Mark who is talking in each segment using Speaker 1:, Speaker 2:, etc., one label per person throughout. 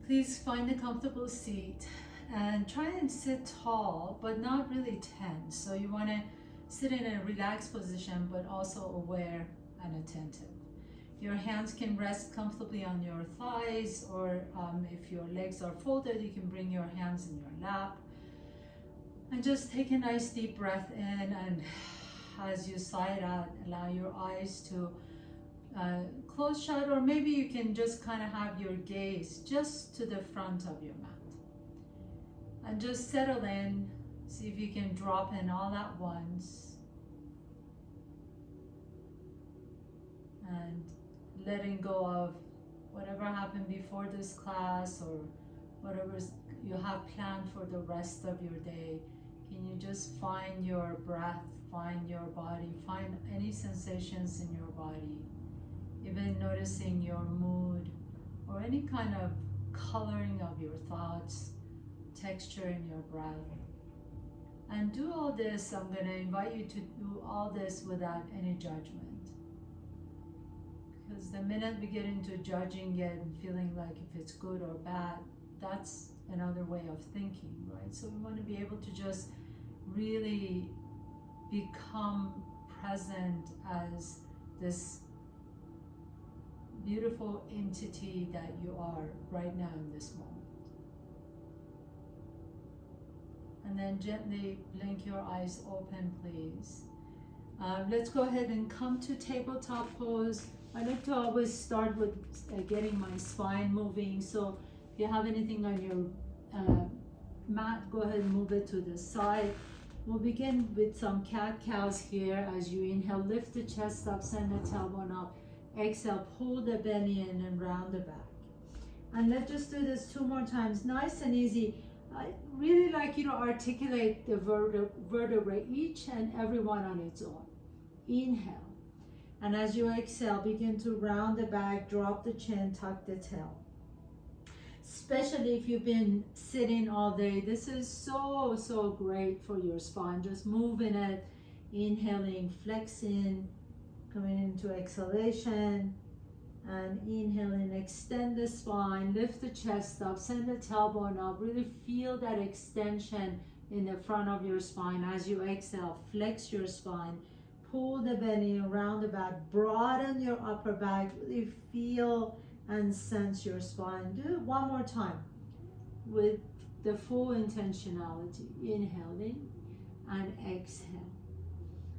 Speaker 1: Please find a comfortable seat and try and sit tall, but not really tense. So you want to sit in a relaxed position, but also aware and attentive. Your hands can rest comfortably on your thighs, or if your legs are folded, you can bring your hands in your lap. And just take a nice deep breath in, and as you sigh it out, allow your eyes to close shut, or maybe you can just kind of have your gaze just to the front of your mat. And just settle in, see if you can drop in all at once. And letting go of whatever happened before this class or whatever you have planned for the rest of your day. Can you just find your breath, find your body, find any sensations in your body, even noticing your mood or any kind of coloring of your thoughts, texture in your breath. And do all this, I'm going to invite you to do all this without any judgment. Because the minute we get into judging it and feeling like if it's good or bad, that's another way of thinking, right? So we want to be able to just really become present as this beautiful entity that you are right now in this moment. And then gently blink your eyes open, please. Let's go ahead and come to tabletop pose. I like to always start with getting my spine moving. So if you have anything on your mat, go ahead and move it to the side. We'll begin with some cat-cows here. As you inhale, lift the chest up, send the tailbone up. Exhale, pull the belly in and round the back. And let's just do this 2 more times, nice and easy. I really like you to articulate the vertebrae, each and every one on its own. Inhale. And as you exhale, begin to round the back, drop the chin, tuck the tail. Especially if you've been sitting all day, this is so great for your spine. Just moving it, inhaling, flexing, coming into exhalation, and inhaling, extend the spine, lift the chest up, send the tailbone up, really feel that extension in the front of your spine. As you exhale, flex your spine, pull the belly around the back, broaden your upper back, really feel and sense your spine. Do it one more time with the full intentionality, inhaling and exhale.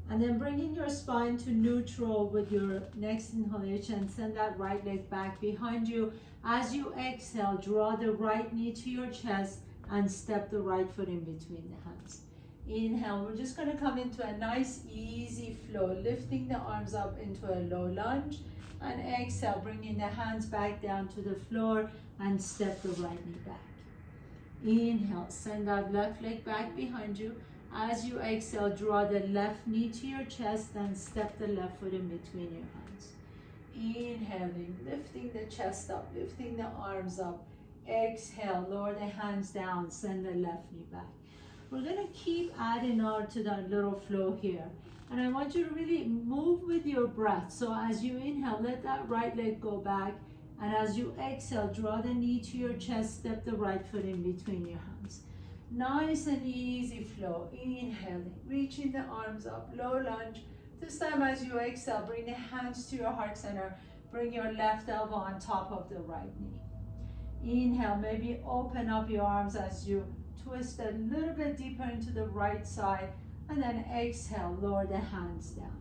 Speaker 1: And then bringing your spine to neutral with your next inhalation, send that right leg back behind you. As you exhale, draw the right knee to your chest and step the right foot in between the hands. Inhale, we're just going to come into a nice easy flow, lifting the arms up into a low lunge. And exhale, bringing the hands back down to the floor and step the right knee back. Inhale, send that left leg back behind you. As you exhale, draw the left knee to your chest and step the left foot in between your hands. Inhaling, lifting the chest up, lifting the arms up. Exhale, lower the hands down, send the left knee back. We're going to keep adding on to that little flow here. And I want you to really move with your breath. So as you inhale, let that right leg go back. And as you exhale, draw the knee to your chest, step the right foot in between your hands. Nice and easy flow. Inhaling, reaching the arms up, low lunge. This time as you exhale, bring the hands to your heart center. Bring your left elbow on top of the right knee. Inhale, maybe open up your arms as you twist a little bit deeper into the right side. And then exhale, lower the hands down.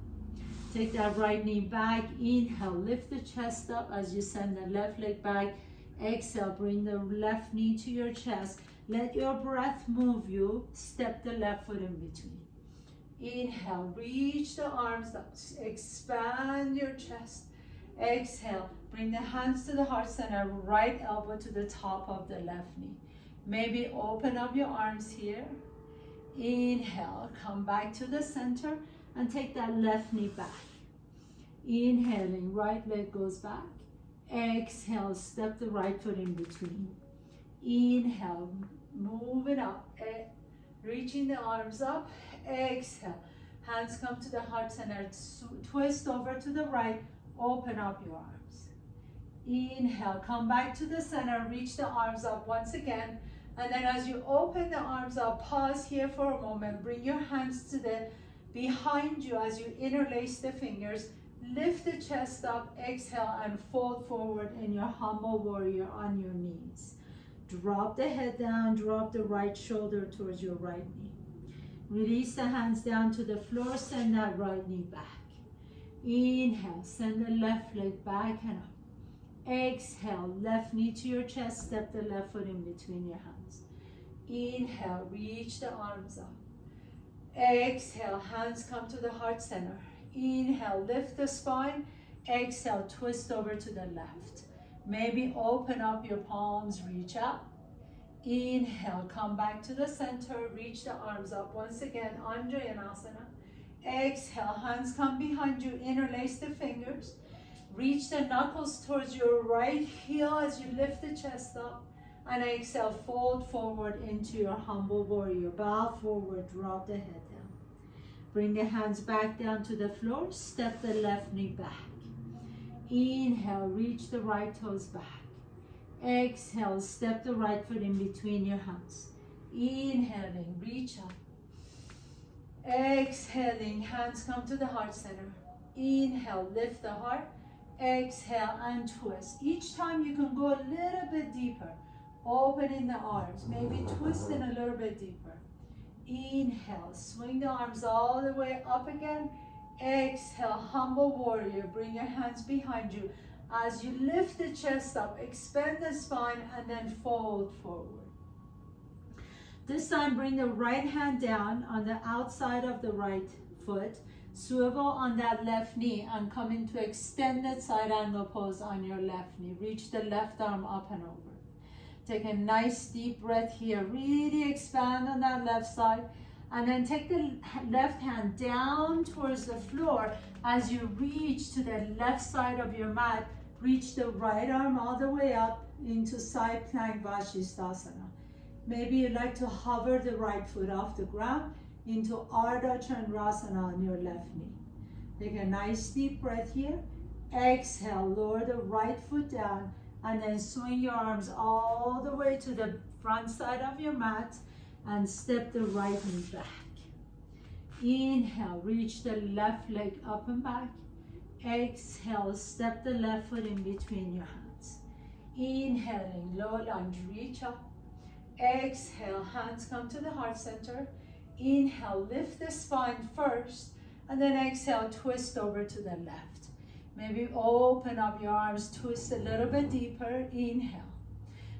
Speaker 1: Take that right knee back. Inhale, lift the chest up as you send the left leg back. Exhale, bring the left knee to your chest. Let your breath move you. Step the left foot in between. Inhale, reach the arms up. Expand your chest. Exhale, bring the hands to the heart center. Right elbow to the top of the left knee. Maybe open up your arms here. Inhale, come back to the center and take that left knee back. Inhaling, right leg goes back. Exhale, step the right foot in between. Inhale, move it up. Reaching the arms up. Exhale, hands come to the heart center. Twist over to the right. Open up your arms. Inhale, come back to the center, reach the arms up once again. And then as you open the arms up, pause here for a moment. Bring your hands to the behind you as you interlace the fingers. Lift the chest up, exhale, and fold forward in your humble warrior on your knees. Drop the head down, drop the right shoulder towards your right knee. Release the hands down to the floor, send that right knee back. Inhale, send the left leg back and up. Exhale, left knee to your chest, step the left foot in between your hands. Inhale, reach the arms up. Exhale, hands come to the heart center. Inhale, lift the spine. Exhale, twist over to the left. Maybe open up your palms, reach up. Inhale, come back to the center, reach the arms up. Once again, Anjayanasana. Exhale, hands come behind you, interlace the fingers. Reach the knuckles towards your right heel as you lift the chest up. And exhale, fold forward into your humble warrior. Bow forward, drop the head down. Bring the hands back down to the floor. Step the left knee back. Inhale, reach the right toes back. Exhale, step the right foot in between your hands. Inhaling, reach up. Exhaling, hands come to the heart center. Inhale, lift the heart. Exhale and twist. Each time you can go a little bit deeper. Opening the arms, maybe twisting a little bit deeper. Inhale, swing the arms all the way up again. Exhale, humble warrior. Bring your hands behind you. As you lift the chest up, expand the spine and then fold forward. This time, bring the right hand down on the outside of the right foot. Swivel on that left knee and come into extended side angle pose on your left knee. Reach the left arm up and over. Take a nice deep breath here. Really expand on that left side. And then take the left hand down towards the floor as you reach to the left side of your mat. Reach the right arm all the way up into side plank Vashisthasana. Maybe you'd like to hover the right foot off the ground into Ardha Chandrasana on your left knee. Take a nice deep breath here. Exhale, lower the right foot down and then swing your arms all the way to the front side of your mat and step the right knee back. Inhale, reach the left leg up and back. Exhale, step the left foot in between your hands. Inhaling, low lunge, reach up. Exhale, hands come to the heart center. Inhale, lift the spine first, and then exhale, twist over to the left. Maybe open up your arms, twist a little bit deeper. Inhale.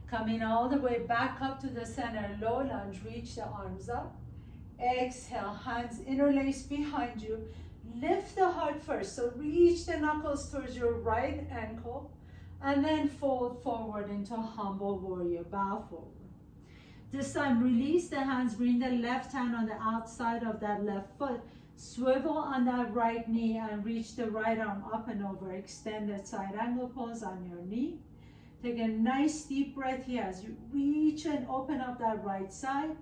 Speaker 1: Coming all the way back up to the center, low lunge, reach the arms up. Exhale, hands interlace behind you. Lift the heart first, so reach the knuckles towards your right ankle, and then fold forward into humble warrior, bow forward. This time, release the hands, bring the left hand on the outside of that left foot, swivel on that right knee and reach the right arm up and over, extended side angle pose on your knee. Take a nice deep breath here as you reach and open up that right side.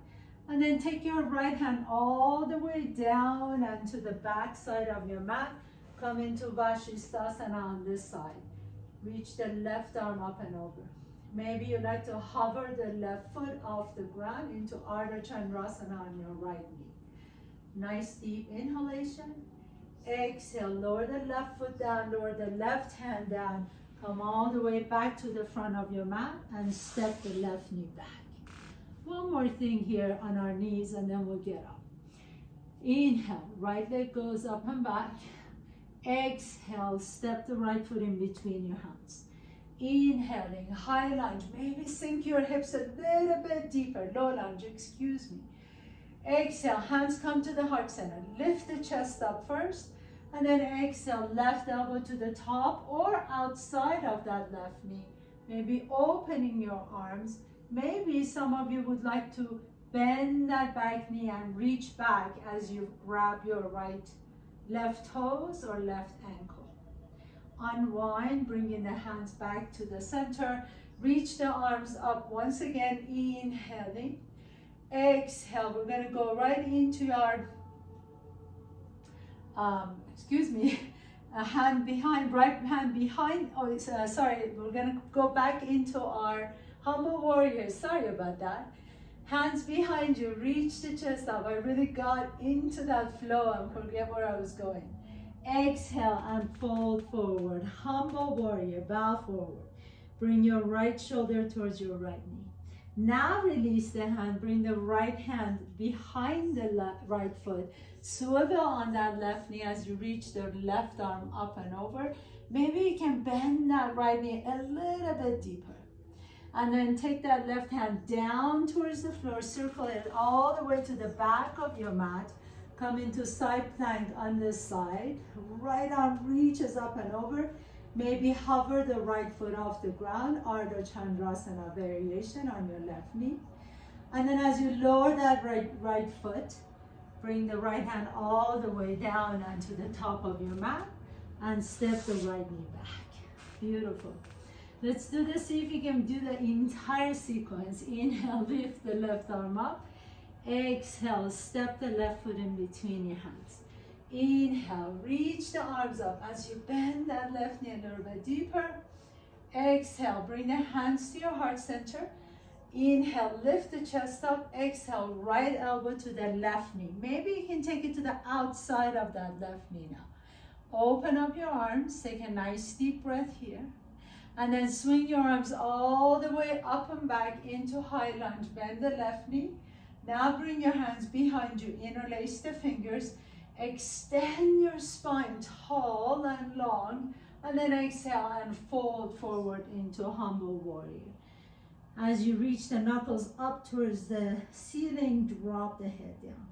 Speaker 1: And then take your right hand all the way down and to the back side of your mat. Come into Vashisthasana on this side. Reach the left arm up and over. Maybe you'd like to hover the left foot off the ground into Ardha Chandrasana on your right knee. Nice deep inhalation. Exhale, lower the left foot down, lower the left hand down. Come all the way back to the front of your mat and step the left knee back. One more thing here on our knees and then we'll get up. Inhale, right leg goes up and back. Exhale, step the right foot in between your hands. Inhaling, high lunge, maybe sink your hips a little bit deeper, low lunge, excuse me. Exhale, hands come to the heart center. Lift the chest up first, and then exhale, left elbow to the top or outside of that left knee. Maybe opening your arms. Maybe some of you would like to bend that back knee and reach back as you grab your left toes or left ankle. Unwind, bringing the hands back to the center. Reach the arms up once again, inhaling. Exhale, we're going to go right into our, A hand behind, right hand behind. Oh, sorry, we're gonna go back into our humble warrior. Sorry about that. Hands behind you, reach the chest up. I really got into that flow and forget where I was going. Exhale and fold forward. Humble warrior, bow forward. Bring your right shoulder towards your right knee. Now release the hand, bring the right hand behind the right foot. Swivel on that left knee as you reach the left arm up and over. Maybe you can bend that right knee a little bit deeper. And then take that left hand down towards the floor, circle it all the way to the back of your mat. Come into side plank on this side. Right arm reaches up and over. Maybe hover the right foot off the ground, Ardha Chandrasana variation on your left knee. And then as you lower that right foot, bring the right hand all the way down onto the top of your mat and step the right knee back. Beautiful. Let's do this, see if you can do the entire sequence. Inhale, lift the left arm up. Exhale, step the left foot in between your hands. Inhale, reach the arms up as you bend that left knee a little bit deeper. Exhale, bring the hands to your heart center. Inhale, lift the chest up. Exhale, right elbow to the left knee. Maybe you can take it to the outside of that left knee now. Open up your arms, take a nice deep breath here. And then swing your arms all the way up and back into high lunge. Bend the left knee. Now bring your hands behind you. Interlace the fingers. Extend your spine tall and long. And then exhale and fold forward into humble warrior. As you reach the knuckles up towards the ceiling, drop the head down.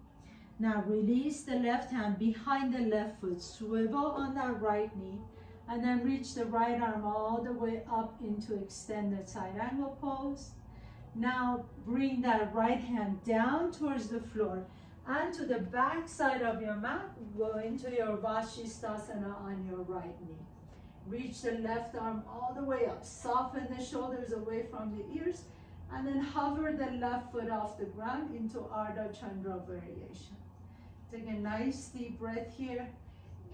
Speaker 1: Now release the left hand behind the left foot. Swivel on that right knee. And then reach the right arm all the way up into extended side angle pose. Now bring that right hand down towards the floor and to the back side of your mat. Go into your Vashisthasana on your right knee. Reach the left arm all the way up. Soften the shoulders away from the ears. And then hover the left foot off the ground into Ardha Chandra variation. Take a nice deep breath here.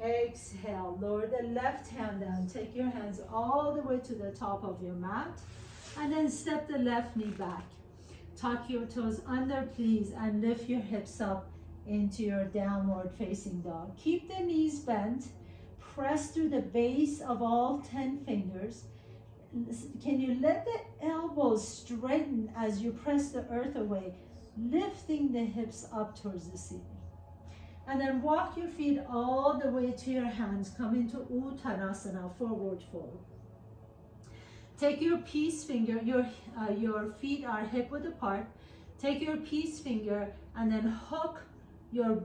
Speaker 1: Exhale, lower the left hand down. Take your hands all the way to the top of your mat. And then step the left knee back. Tuck your toes under, please, and lift your hips up into your downward facing dog. Keep the knees bent. Press through the base of all 10 fingers. Can you let the elbows straighten as you press the earth away, lifting the hips up towards the ceiling? And then walk your feet all the way to your hands. Come into Uttanasana, forward fold. Take your peace finger, your feet are hip width apart. Take your peace finger and then hook your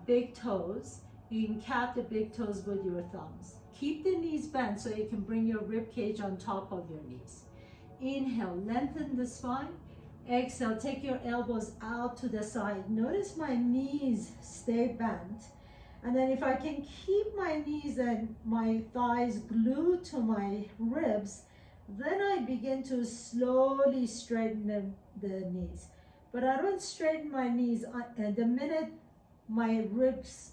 Speaker 1: big toes. You can cap the big toes with your thumbs. Keep the knees bent so you can bring your rib cage on top of your knees. Inhale, lengthen the spine. Exhale, take your elbows out to the side. Notice my knees stay bent. And then if I can keep my knees and my thighs glued to my ribs, then I begin to slowly straighten the knees. But I don't straighten my knees. The minute my ribs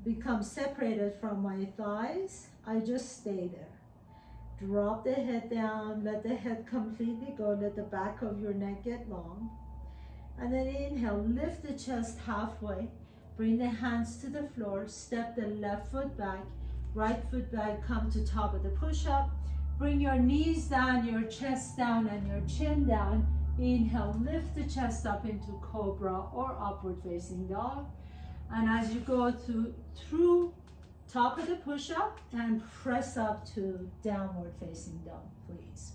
Speaker 1: become separated from my thighs, I just stay there. Drop the head down, let the head completely go, let the back of your neck get long. And then inhale, lift the chest halfway, bring the hands to the floor, step the left foot back, right foot back, come to top of the push-up. Bring your knees down, your chest down, and your chin down. Inhale, lift the chest up into cobra or upward facing dog. And as you go through top of the push-up and press up to downward facing dog, please.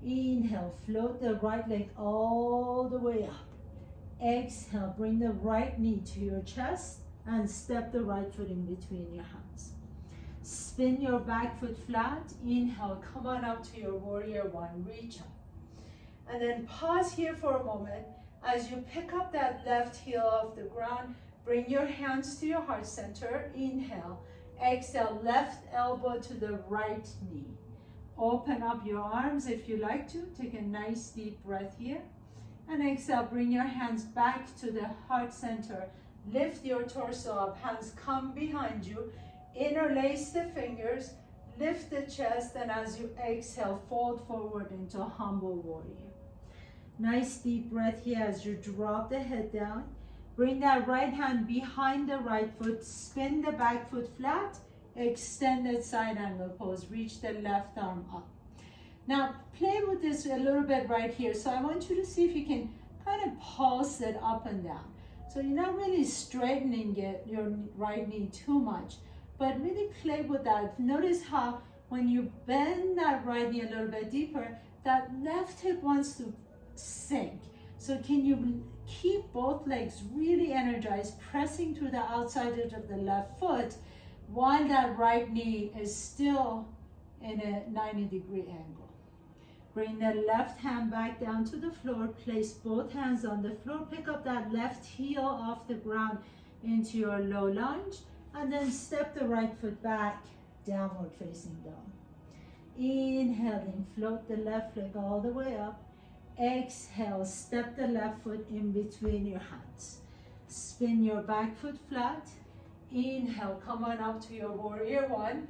Speaker 1: Inhale, float the right leg all the way up. Exhale, bring the right knee to your chest and step the right foot in between your hands. Spin your back foot flat. Inhale, come on up to your warrior one, reach up. And then pause here for a moment. As you pick up that left heel off the ground, bring your hands to your heart center. Inhale. Exhale, left elbow to the right knee. Open up your arms if you like to. Take a nice deep breath here. And exhale, bring your hands back to the heart center. Lift your torso up. Hands come behind you. Interlace the fingers, lift the chest, and as you exhale, fold forward into a humble warrior. Nice deep breath here as you drop the head down. Bring that right hand behind the right foot, spin the back foot flat, extended side angle pose, reach the left arm up. Now play with this a little bit right here. So I want you to see if you can kind of pulse it up and down. So you're not really straightening your right knee too much, but really play with that. Notice how when you bend that right knee a little bit deeper, that left hip wants to sink. So can you keep both legs really energized, pressing through the outside edge of the left foot while that right knee is still in a 90-degree angle. Bring the left hand back down to the floor, place both hands on the floor, pick up that left heel off the ground into your low lunge, and then step the right foot back, downward facing dog. Inhaling, float the left leg all the way up. Exhale, step the left foot in between your hands. Spin your back foot flat. Inhale, come on up to your warrior one.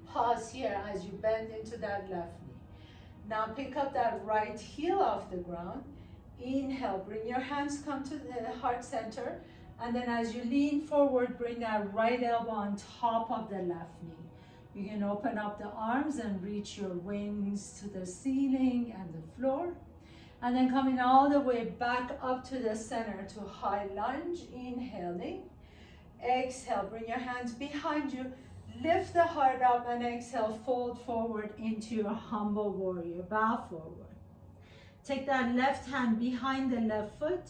Speaker 1: Pause here as you bend into that left knee. Now pick up that right heel off the ground. Inhale, bring your hands, come to the heart center. And then as you lean forward, bring that right elbow on top of the left knee. You can open up the arms and reach your wings to the ceiling and the floor. And then coming all the way back up to the center to high lunge, inhaling. Exhale, bring your hands behind you. Lift the heart up and exhale, fold forward into your humble warrior. Bow forward. Take that left hand behind the left foot.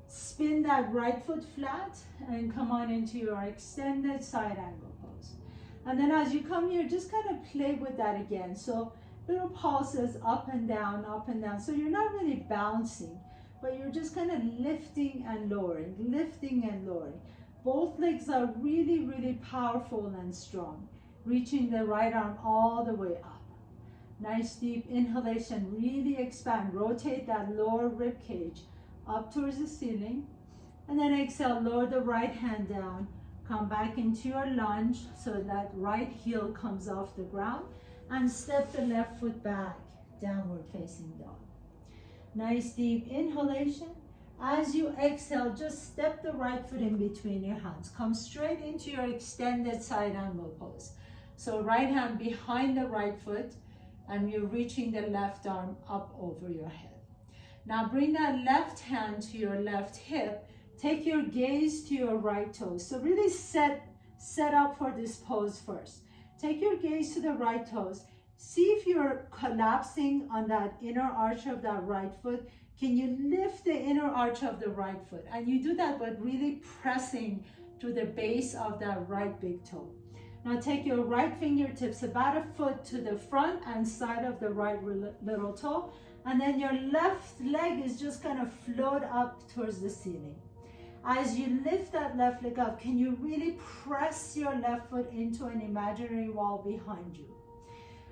Speaker 1: Spin that right foot flat and come on into your extended side angle pose. And then as you come here, just kind of play with that again. So little pulses up and down, up and down. So you're not really bouncing, but you're just kind of lifting and lowering, lifting and lowering. Both legs are really, really powerful and strong. Reaching the right arm all the way up. Nice deep inhalation, really expand. Rotate that lower rib cage up towards the ceiling. And then exhale, lower the right hand down. Come back into your lunge so that right heel comes off the ground. And step the left foot back, downward facing dog. Nice deep inhalation. As you exhale, just step the right foot in between your hands. Come straight into your extended side angle pose. So right hand behind the right foot, and you're reaching the left arm up over your head. Now bring that left hand to your left hip. Take your gaze to your right toes. So really set up for this pose first. Take your gaze to the right toes. See if you're collapsing on that inner arch of that right foot. Can you lift the inner arch of the right foot? And you do that by really pressing to the base of that right big toe. Now take your right fingertips about a foot to the front and side of the right little toe. And then your left leg is just kind of float up towards the ceiling. As you lift that left leg up, can you really press your left foot into an imaginary wall behind you?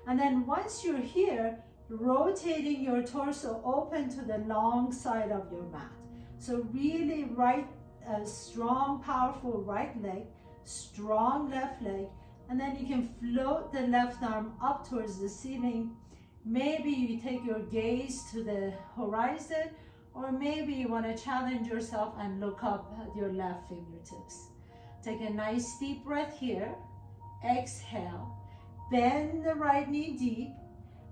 Speaker 1: And then once you're here, rotating your torso open to the long side of your mat. So really strong, powerful right leg, strong left leg, and then you can float the left arm up towards the ceiling. Maybe you take your gaze to the horizon, or maybe you want to challenge yourself and look up at your left fingertips. Take a nice deep breath here. Exhale. Bend the right knee deep,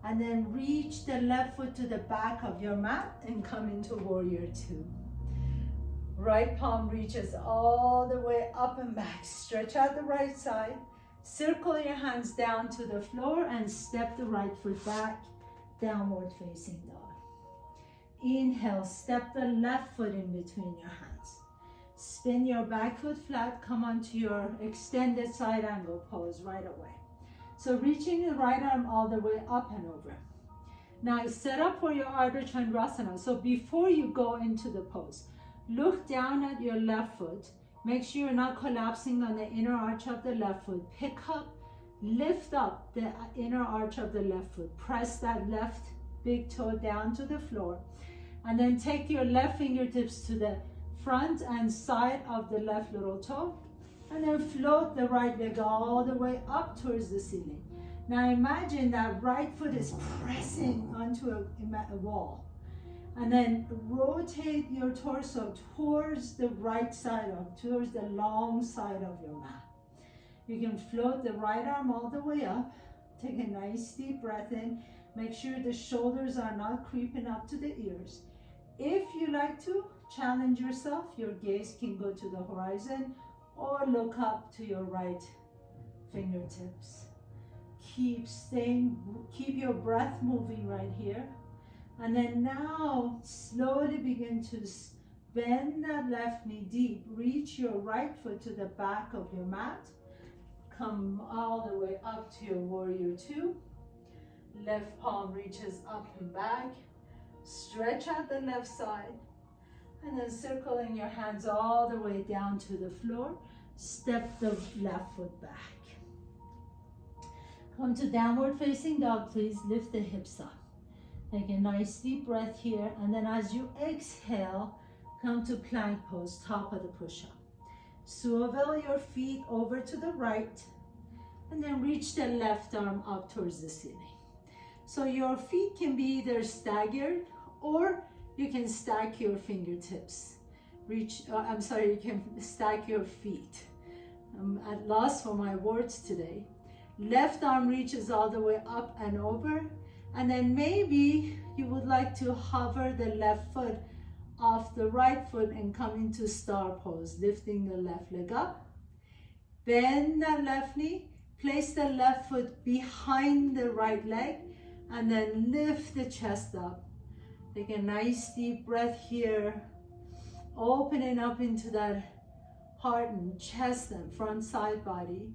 Speaker 1: and then reach the left foot to the back of your mat and come into warrior two. Right palm reaches all the way up and back. Stretch out the right side. Circle your hands down to the floor and step the right foot back, downward facing dog. Inhale, step the left foot in between your hands. Spin your back foot flat, come onto your extended side angle pose right away. So reaching the right arm all the way up and over. Now set up for your Ardha Chandrasana. So before you go into the pose, look down at your left foot. Make sure you're not collapsing on the inner arch of the left foot. Pick up, lift up the inner arch of the left foot. Press that left big toe down to the floor. And then take your left fingertips to the front and side of the left little toe. And then float the right leg all the way up towards the ceiling. Now imagine that right foot is pressing onto a wall. And then rotate your torso towards the right side towards the long side of your mat. You can float the right arm all the way up. Take a nice deep breath in. Make sure the shoulders are not creeping up to the ears. If you like to challenge yourself, your gaze can go to the horizon or look up to your right fingertips. Keep your breath moving right here. And then now slowly begin to bend that left knee deep. Reach your right foot to the back of your mat. Come all the way up to your warrior two. Left palm reaches up and back. Stretch out the left side. And then circling your hands all the way down to the floor. Step the left foot back. Come to downward facing dog, please. Lift the hips up. Take a nice deep breath here. And then as you exhale, come to plank pose, top of the push-up. Swivel your feet over to the right. And then reach the left arm up towards the ceiling. So your feet can be either staggered or you can stack your fingertips. You can stack your feet. I'm at loss for my words today. Left arm reaches all the way up and over. And then maybe you would like to hover the left foot off the right foot and come into star pose, lifting the left leg up. Bend that left knee. Place the left foot behind the right leg. And then lift the chest up. Take a nice deep breath here. Opening up into that heart and chest and front side body.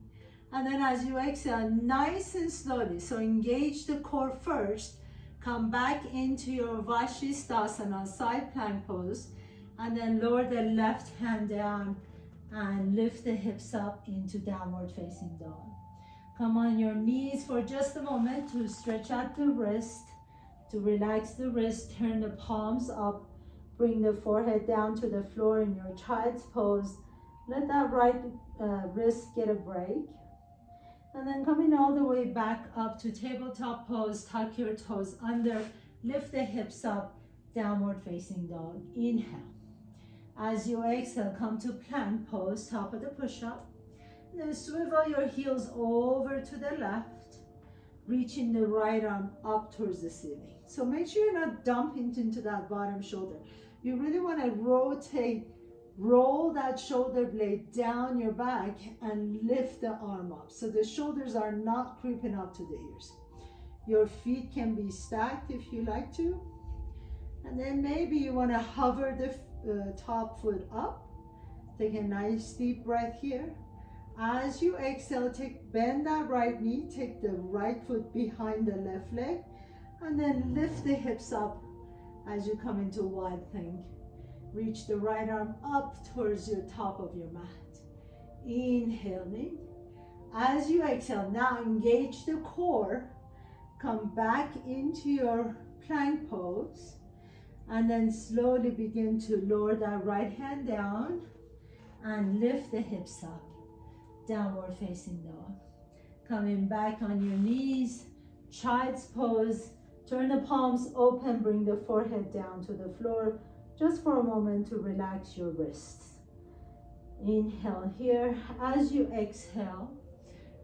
Speaker 1: And then as you exhale, nice and slowly. So engage the core first. Come back into your Vashisthasana, side plank pose. And then lower the left hand down and lift the hips up into downward facing dog. Come on your knees for just a moment to stretch out the wrist, to relax the wrist, turn the palms up, bring the forehead down to the floor in your child's pose. Let that right wrist get a break. And then coming all the way back up to tabletop pose, tuck your toes under, lift the hips up, downward facing dog. Inhale. As you exhale, come to plank pose, top of the push-up. Then swivel your heels over to the left, reaching the right arm up towards the ceiling. So make sure you're not dumping into that bottom shoulder. You really want to roll that shoulder blade down your back and lift the arm up. So the shoulders are not creeping up to the ears. Your feet can be stacked if you like to. And then maybe you want to hover the top foot up. Take a nice deep breath here. As you exhale, bend that right knee, take the right foot behind the left leg, and then lift the hips up as you come into wide plank. Reach the right arm up towards your top of your mat. Inhaling. As you exhale, now engage the core. Come back into your plank pose, and then slowly begin to lower that right hand down and lift the hips up. Downward facing dog. Coming back on your knees, child's pose. Turn the palms open, bring the forehead down to the floor just for a moment to relax your wrists. Inhale here. As you exhale,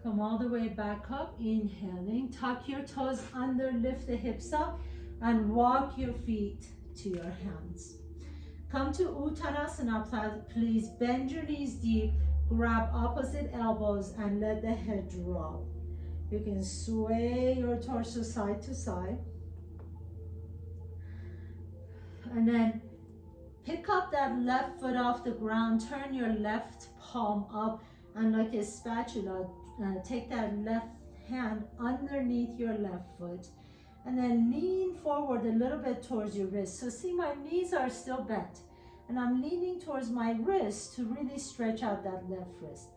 Speaker 1: come all the way back up. Inhaling, tuck your toes under, lift the hips up, and walk your feet to your hands. Come to Uttanasana, please. Bend your knees deep. Grab opposite elbows and let the head drop. You can sway your torso side to side. And then pick up that left foot off the ground. Turn your left palm up, and like a spatula, take that left hand underneath your left foot. And then lean forward a little bit towards your wrist. So see, my knees are still bent. And I'm leaning towards my wrist to really stretch out that left wrist.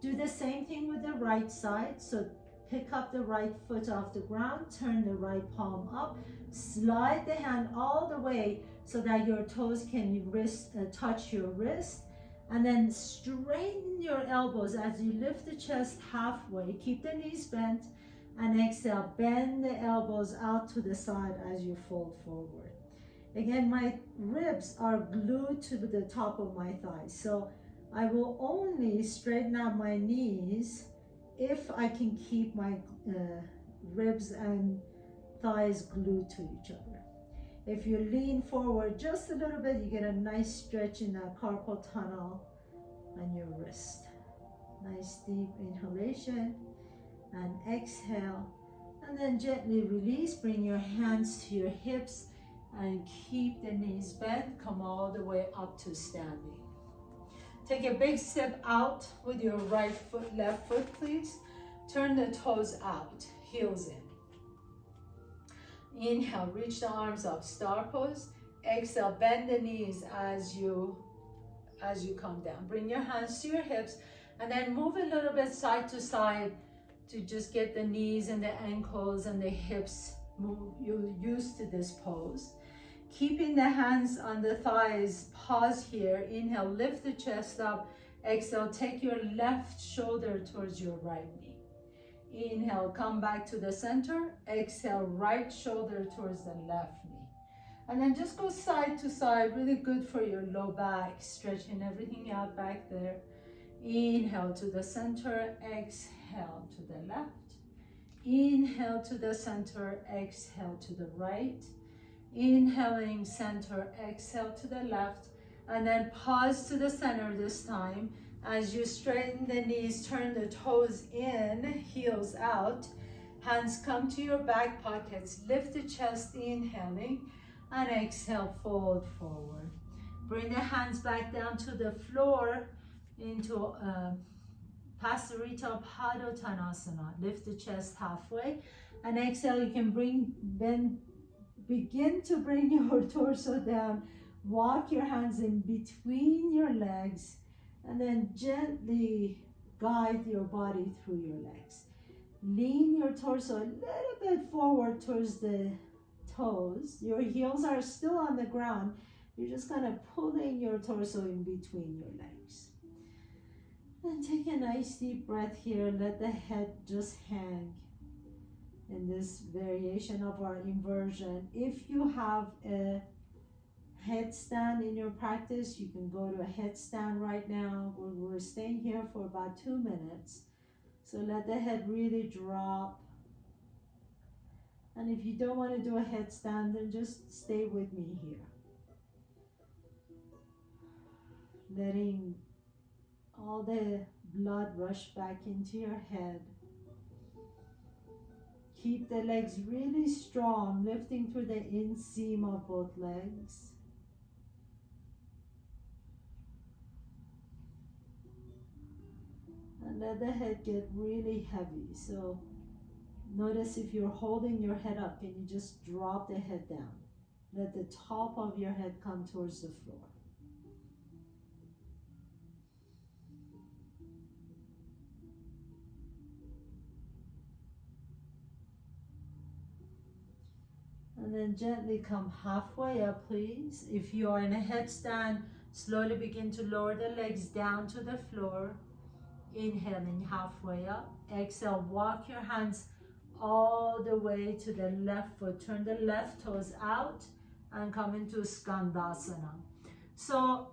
Speaker 1: Do the same thing with the right side. So pick up the right foot off the ground, turn the right palm up, slide the hand all the way so that your toes can touch your wrist, And then straighten your elbows as you lift the chest halfway. Keep the knees bent. And exhale, bend the elbows out to the side as you fold forward. Again, my ribs are glued to the top of my thighs. So I will only straighten out my knees if I can keep my ribs and thighs glued to each other. If you lean forward just a little bit, you get a nice stretch in that carpal tunnel on your wrist. Nice deep inhalation and exhale. And then gently release, bring your hands to your hips and keep the knees bent. Come all the way up to standing. Take a big step out with your right foot, left foot, please. Turn the toes out, heels in. Inhale, reach the arms up, star pose. Exhale, bend the knees as you come down. Bring your hands to your hips and then move a little bit side to side to just get the knees and the ankles and the hips move. You're used to this pose. Keeping the hands on the thighs, pause here. Inhale, lift the chest up. Exhale, take your left shoulder towards your right knee. Inhale, come back to the center. Exhale, right shoulder towards the left knee. And then just go side to side, really good for your low back, stretching everything out back there. Inhale to the center, exhale to the left. Inhale to the center, exhale to the right. Inhaling center, exhale to the left. And then pause to the center this time. As you straighten the knees, turn the toes in, heels out. Hands come to your back pockets. Lift the chest, inhaling. And exhale, fold forward. Bring the hands back down to the floor into Pasarita Padottanasana. Lift the chest halfway. And exhale, you can begin to bring your torso down. Walk your hands in between your legs. And then gently guide your body through your legs. Lean your torso a little bit forward towards the toes. Your heels are still on the ground. You're just kind of pulling your torso in between your legs. And take a nice deep breath here. Let the head just hang in this variation of our inversion. If you have a headstand in your practice, you can go to a headstand right now. We're staying here for about 2 minutes. So let the head really drop. And if you don't want to do a headstand, then just stay with me here. Letting all the blood rush back into your head. Keep the legs really strong, lifting through the inseam of both legs. And let the head get really heavy. So notice if you're holding your head up, can you just drop the head down? Let the top of your head come towards the floor. And then gently come halfway up, please. If you are in a headstand, slowly begin to lower the legs down to the floor. Inhaling halfway up. Exhale, walk your hands all the way to the left foot. Turn the left toes out and come into Skandasana. So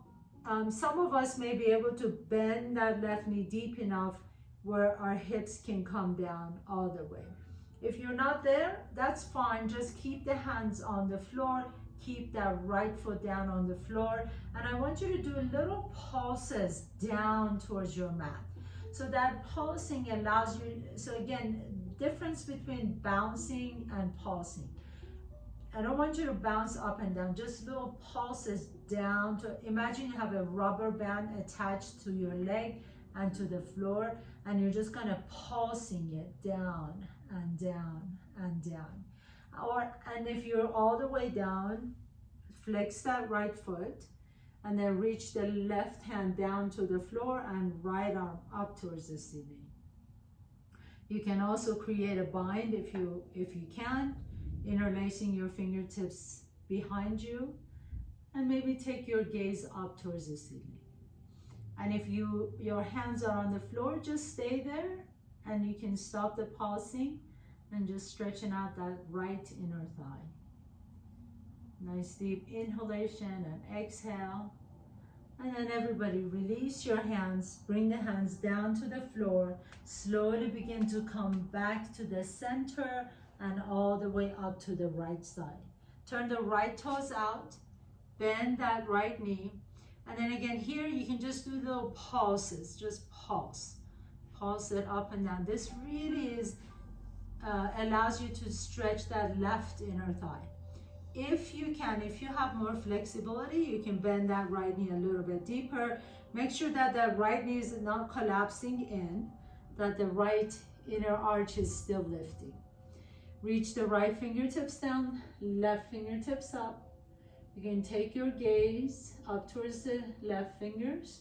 Speaker 1: some of us may be able to bend that left knee deep enough where our hips can come down all the way. If you're not there, that's fine. Just keep the hands on the floor. Keep that right foot down on the floor. And I want you to do little pulses down towards your mat. So that pulsing allows you, so again, difference between bouncing and pulsing. I don't want you to bounce up and down, just little pulses down to, imagine you have a rubber band attached to your leg and to the floor, and you're just kind of pulsing it down and down and down. And if you're all the way down, flex that right foot and then reach the left hand down to the floor and right arm up towards the ceiling. You can also create a bind if you can, interlacing your fingertips behind you, and maybe take your gaze up towards the ceiling. And if your hands are on the floor, just stay there, and you can stop the pulsing and just stretching out that right inner thigh. Nice deep inhalation and exhale. And then everybody release your hands, bring the hands down to the floor, slowly begin to come back to the center and all the way up to the right side. Turn the right toes out, bend that right knee, and then again here you can just do little pulses, just pulse it up and down. This really is allows you to stretch that left inner thigh. If you have more flexibility, you can bend that right knee a little bit deeper. Make sure that that right knee is not collapsing in, that the right inner arch is still lifting. Reach the right fingertips down, left fingertips up. You can take your gaze up towards the left fingers.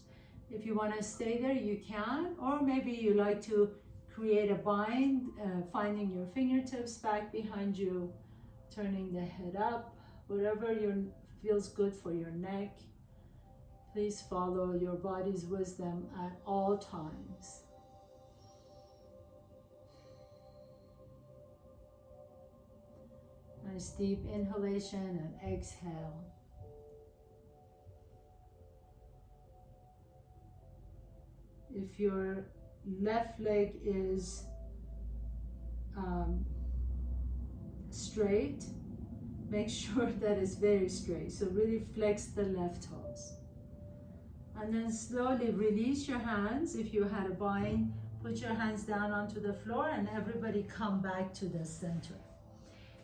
Speaker 1: If you want to stay there, you can, or maybe you like to create a bind, finding your fingertips back behind you, turning the head up, whatever feels good for your neck. Please follow your body's wisdom at all times. Nice deep inhalation and exhale. If your left leg is straight, make sure that it's very straight. So really flex the left toes. And then slowly release your hands. If you had a bind, put your hands down onto the floor and everybody come back to the center.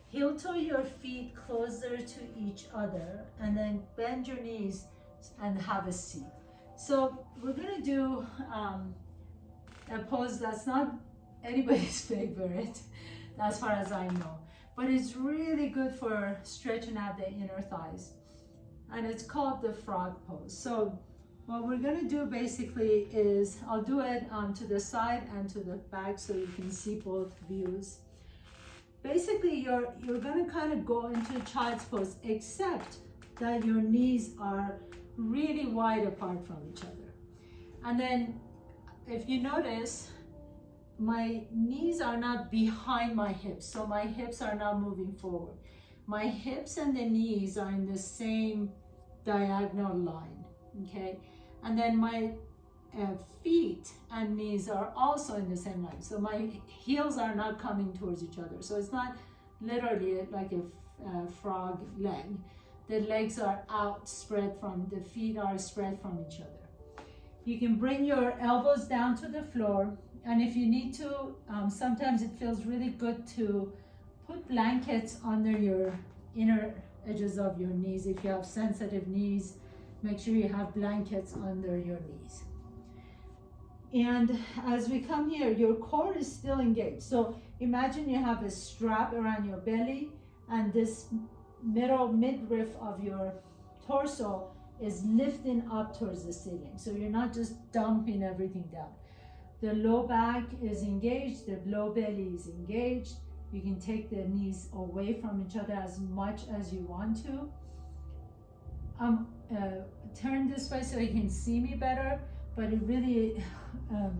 Speaker 1: Heel toe your feet closer to each other and then bend your knees and have a seat. So we're gonna do a pose that's not anybody's favorite, as far as I know, but it's really good for stretching out the inner thighs, and it's called the frog pose. So what we're gonna do basically is, I'll do it to the side and to the back so you can see both views. Basically, you're gonna kind of go into child's pose, except that your knees are really wide apart from each other. And then if you notice, my knees are not behind my hips, so my hips are not moving forward. My hips and the knees are in the same diagonal line, okay? And then my feet and knees are also in the same line. So my heels are not coming towards each other. So it's not literally like a frog leg. The legs are out, the feet are spread from each other. You can bring your elbows down to the floor. And if you need to, sometimes it feels really good to put blankets under your inner edges of your knees. If you have sensitive knees, make sure you have blankets under your knees. And as we come here, your core is still engaged. So imagine you have a strap around your belly and this midriff of your torso is lifting up towards the ceiling. So you're not just dumping everything down. The low back is engaged, the low belly is engaged. You can take the knees away from each other as much as you want to. Turn this way so you can see me better, but it really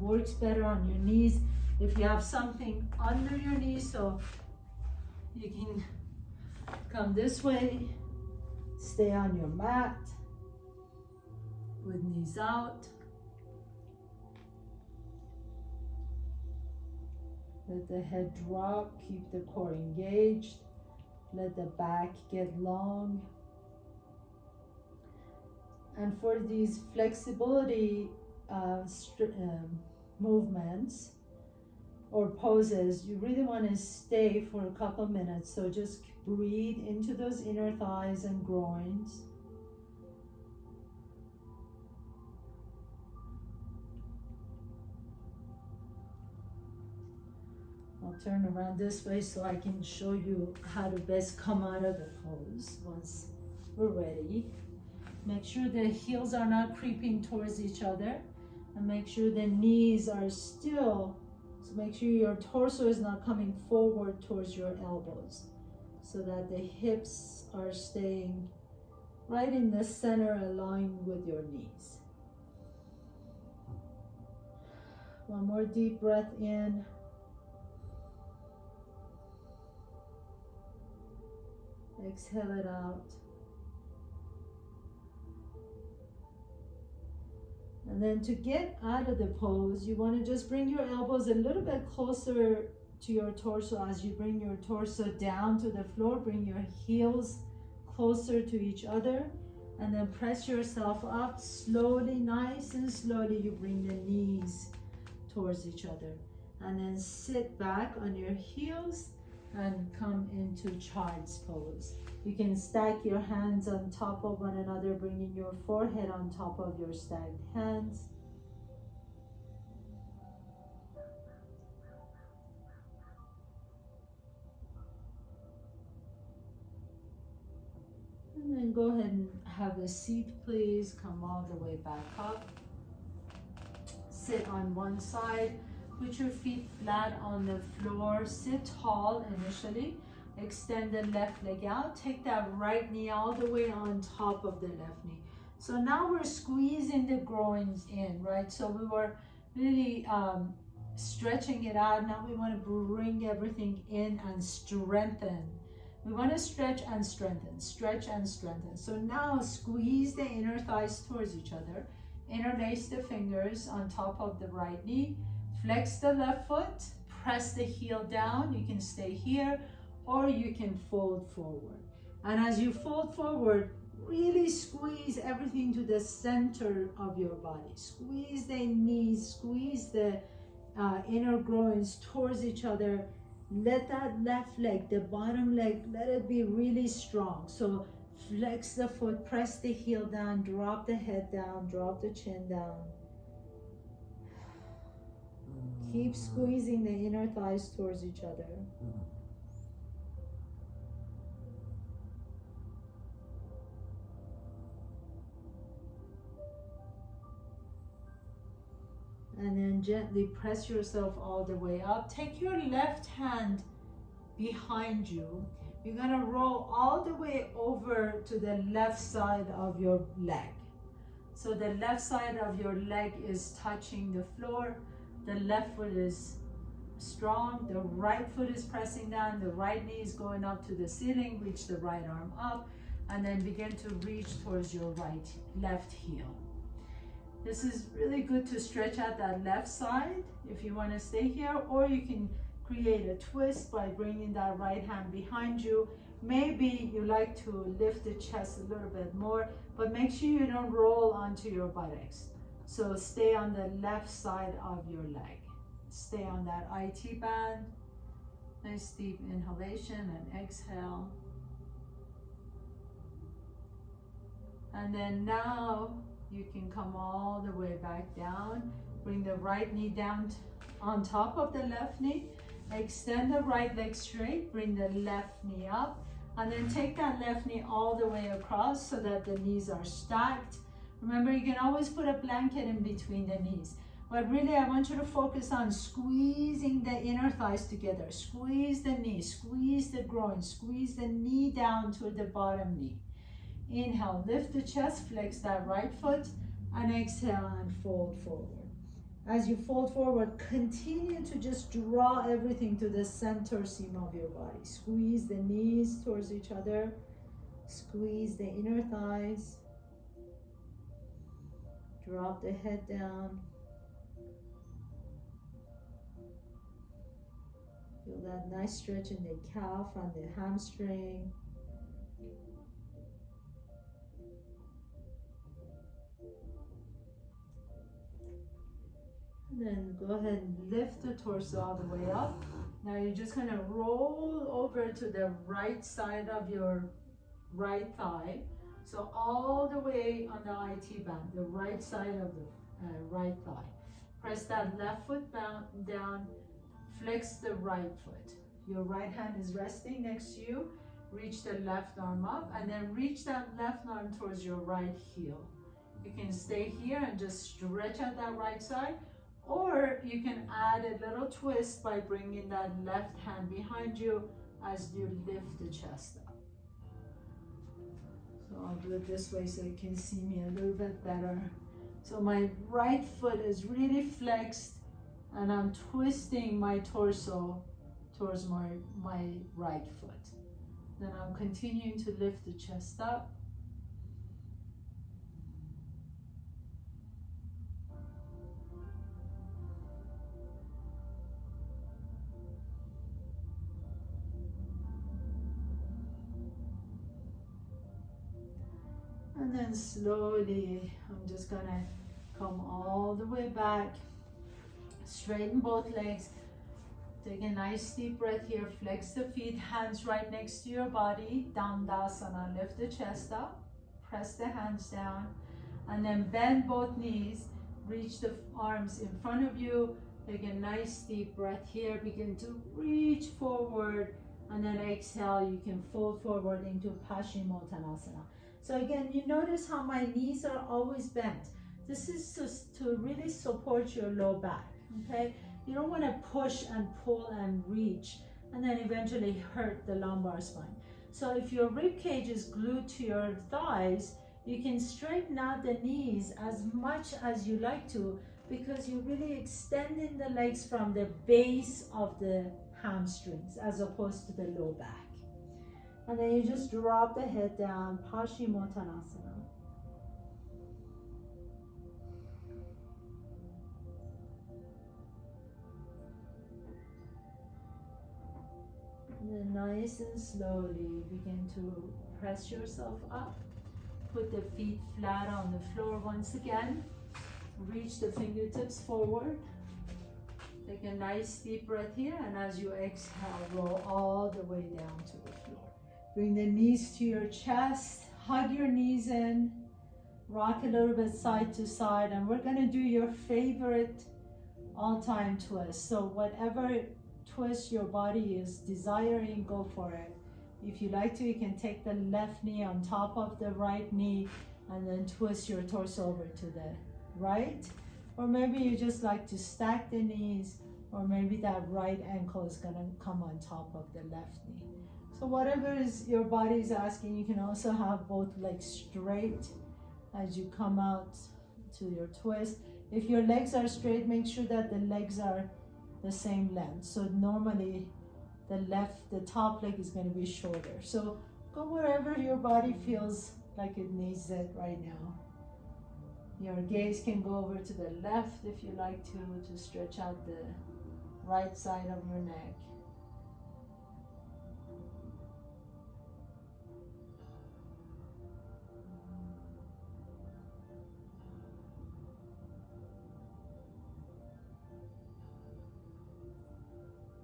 Speaker 1: works better on your knees if you have something under your knees, so you can come this way, stay on your mat with knees out. Let the head drop, keep the core engaged, let the back get long. And for these flexibility movements or poses, you really want to stay for a couple minutes. So just breathe into those inner thighs and groins. I'll turn around this way so I can show you how to best come out of the pose once we're ready. Make sure the heels are not creeping towards each other, and make sure the knees are still, so make sure your torso is not coming forward towards your elbows, so that the hips are staying right in the center aligned with your knees. One more deep breath in. Exhale it out. And then to get out of the pose, you want to just bring your elbows a little bit closer to your torso. As you bring your torso down to the floor, bring your heels closer to each other, and then press yourself up slowly, nice and slowly. You bring the knees towards each other, and then sit back on your heels and come into child's pose. You can stack your hands on top of one another, bringing your forehead on top of your stacked hands. And then go ahead and have a seat, please. Come all the way back up. Sit on one side. Put your feet flat on the floor. Sit tall initially. Extend the left leg out. Take that right knee all the way on top of the left knee. So now we're squeezing the groins in, right? So we were really stretching it out. Now we want to bring everything in and strengthen. We want to stretch and strengthen, stretch and strengthen. So now squeeze the inner thighs towards each other. Interlace the fingers on top of the right knee. Flex the left foot. Press the heel down. You can stay here, or you can fold forward. And as you fold forward, really squeeze everything to the center of your body. Squeeze the knees, squeeze the inner groins towards each other. Let that left leg, the bottom leg, let it be really strong. So flex the foot, press the heel down, drop the head down, drop the chin down. Keep squeezing the inner thighs towards each other. And then gently press yourself all the way up. Take your left hand behind you. You're gonna roll all the way over to the left side of your leg. So the left side of your leg is touching the floor. The left foot is strong. The right foot is pressing down. The right knee is going up to the ceiling. Reach the right arm up. And then begin to reach towards your left heel. This is really good to stretch out that left side if you want to stay here, or you can create a twist by bringing that right hand behind you. Maybe you like to lift the chest a little bit more, but make sure you don't roll onto your buttocks. So stay on the left side of your leg. Stay on that IT band. Nice deep inhalation and exhale. And then now you can come all the way back down. Bring the right knee down on top of the left knee. Extend the right leg straight. Bring the left knee up. And then take that left knee all the way across so that the knees are stacked. Remember, you can always put a blanket in between the knees. But really, I want you to focus on squeezing the inner thighs together. Squeeze the knee, squeeze the groin, squeeze the knee down to the bottom knee. Inhale, lift the chest, flex that right foot, and exhale and fold forward. As you fold forward, continue to just draw everything to the center seam of your body. Squeeze the knees towards each other. Squeeze the inner thighs. Drop the head down. Feel that nice stretch in the calf and the hamstring. And then go ahead and lift the torso all the way up. Now you're just going to roll over to the right side of your right thigh. So all the way on the IT band, the right side of the right thigh. Press that left foot down, flex the right foot. Your right hand is resting next to you. Reach the left arm up and then reach that left arm towards your right heel. You can stay here and just stretch out that right side, or you can add a little twist by bringing that left hand behind you as you lift the chest up. So I'll do it this way so you can see me a little bit better. So my right foot is really flexed and I'm twisting my torso towards my right foot. Then I'm continuing to lift the chest up. And then slowly, I'm just gonna come all the way back, straighten both legs. Take a nice deep breath here, flex the feet, hands right next to your body, Dandasana, lift the chest up, press the hands down, and then bend both knees, reach the arms in front of you, take a nice deep breath here, begin to reach forward, and then exhale, you can fold forward into Paschimottanasana. So again, you notice how my knees are always bent. This is just to really support your low back, okay? You don't want to push and pull and reach and then eventually hurt the lumbar spine. So if your rib cage is glued to your thighs, you can straighten out the knees as much as you like to, because you're really extending the legs from the base of the hamstrings as opposed to the low back. And then you just drop the head down, Paschimottanasana. And then nice and slowly begin to press yourself up. Put the feet flat on the floor once again. Reach the fingertips forward. Take a nice deep breath here, and as you exhale, roll all the way down to the floor. Bring the knees to your chest, hug your knees in, rock a little bit side to side, and we're gonna do your favorite all-time twist. So whatever twist your body is desiring, go for it. If you like to, you can take the left knee on top of the right knee and then twist your torso over to the right. Or maybe you just like to stack the knees, or maybe that right ankle is gonna come on top of the left knee. So whatever is your body is asking, you can also have both legs straight as you come out to your twist. If your legs are straight, make sure that the legs are the same length. So normally the top leg is going to be shorter. So go wherever your body feels like it needs it right now. Your gaze can go over to the left if you like to stretch out the right side of your neck.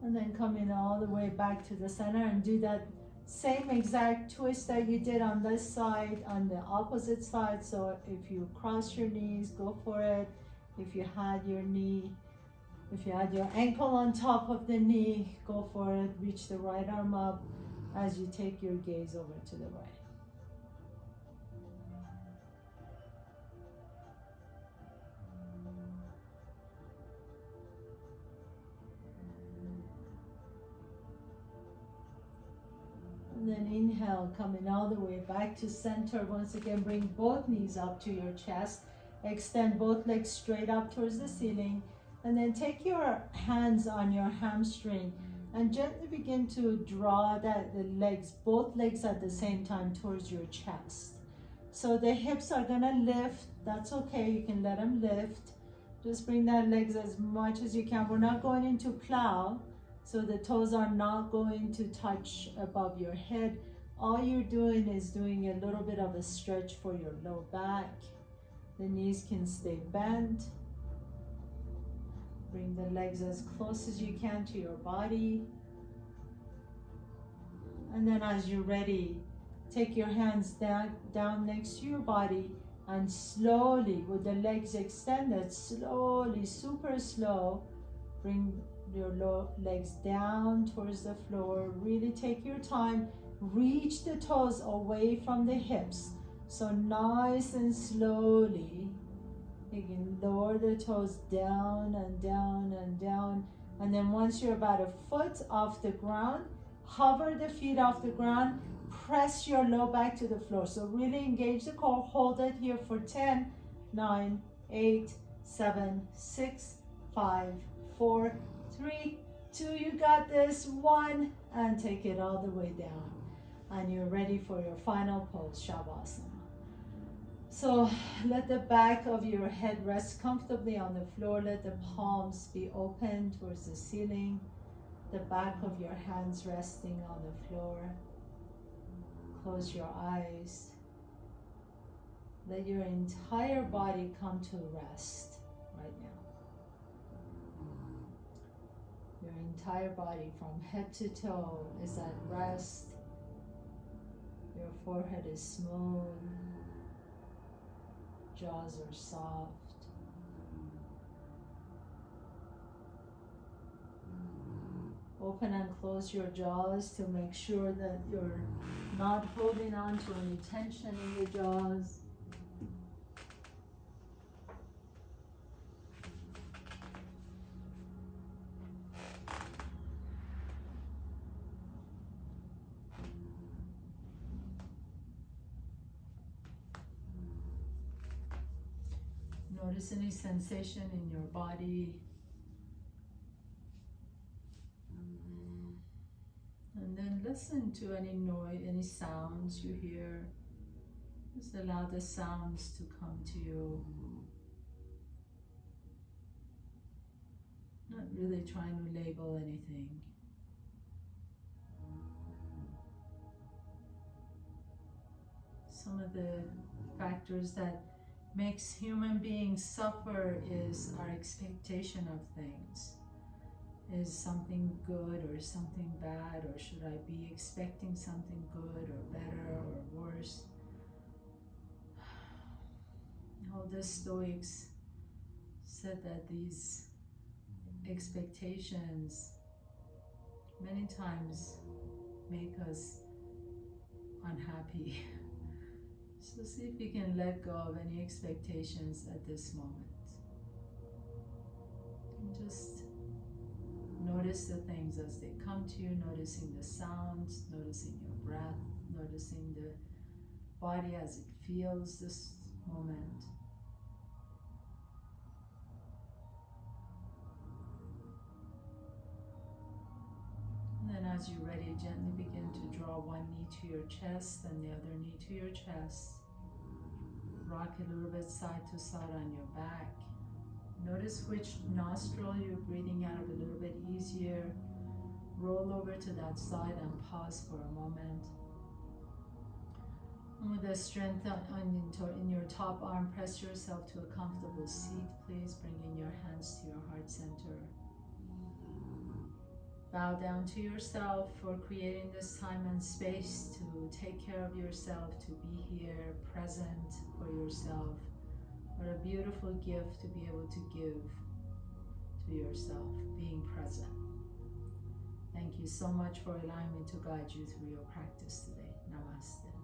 Speaker 1: And then come in all the way back to the center and do that same exact twist that you did on this side, on the opposite side. So if you cross your knees, go for it. If you had your ankle on top of the knee, go for it. Reach the right arm up as you take your gaze over to the right. And then inhale, coming all the way back to center. Once again, bring both knees up to your chest. Extend both legs straight up towards the ceiling. And then take your hands on your hamstring and gently begin to draw both legs at the same time towards your chest. So the hips are gonna lift. That's okay, you can let them lift. Just bring that legs as much as you can. We're not going into plow. So the toes are not going to touch above your head. All you're doing is doing a little bit of a stretch for your low back. The knees can stay bent. Bring the legs as close as you can to your body. And then as you're ready, take your hands down next to your body and slowly, with the legs extended, slowly, super slow, bring your legs down towards the floor. Really take your time. Reach the toes away from the hips. So nice and slowly, you can lower the toes down and down and down. And then once you're about a foot off the ground, hover the feet off the ground. Press your low back to the floor. So really engage the core. Hold it here for 10, 9, 8, 7, 6, 5, 4, 3, 2, you got this, 1, and take it all the way down. And you're ready for your final pose, Shavasana. So let the back of your head rest comfortably on the floor. Let the palms be open towards the ceiling. The back of your hands resting on the floor. Close your eyes. Let your entire body come to rest right now. Your entire body from head to toe is at rest. Your forehead is smooth. Jaws are soft. Open and close your jaws to make sure that you're not holding on to any tension in your jaws. Notice any sensation in your body. And then listen to any noise, any sounds you hear. Just allow the sounds to come to you. Not really trying to label anything. Some of the factors that makes human beings suffer is our expectation of things. Is something good or something bad, or should I be expecting something good or better or worse? All the Stoics said that these expectations many times make us unhappy. So see if you can let go of any expectations at this moment. And just notice the things as they come to you, noticing the sounds, noticing your breath, noticing the body as it feels this moment. And then as you're ready, gently begin to draw one knee to your chest and the other knee to your chest. Rock a little bit side to side on your back. Notice which nostril you're breathing out of a little bit easier. Roll over to that side and pause for a moment. And with the strength in your top arm, press yourself to a comfortable seat. Please bringing your hands to your heart center. Bow down to yourself for creating this time and space to take care of yourself, to be here, present for yourself. What a beautiful gift to be able to give to yourself, being present. Thank you so much for allowing me to guide you through your practice today. Namaste.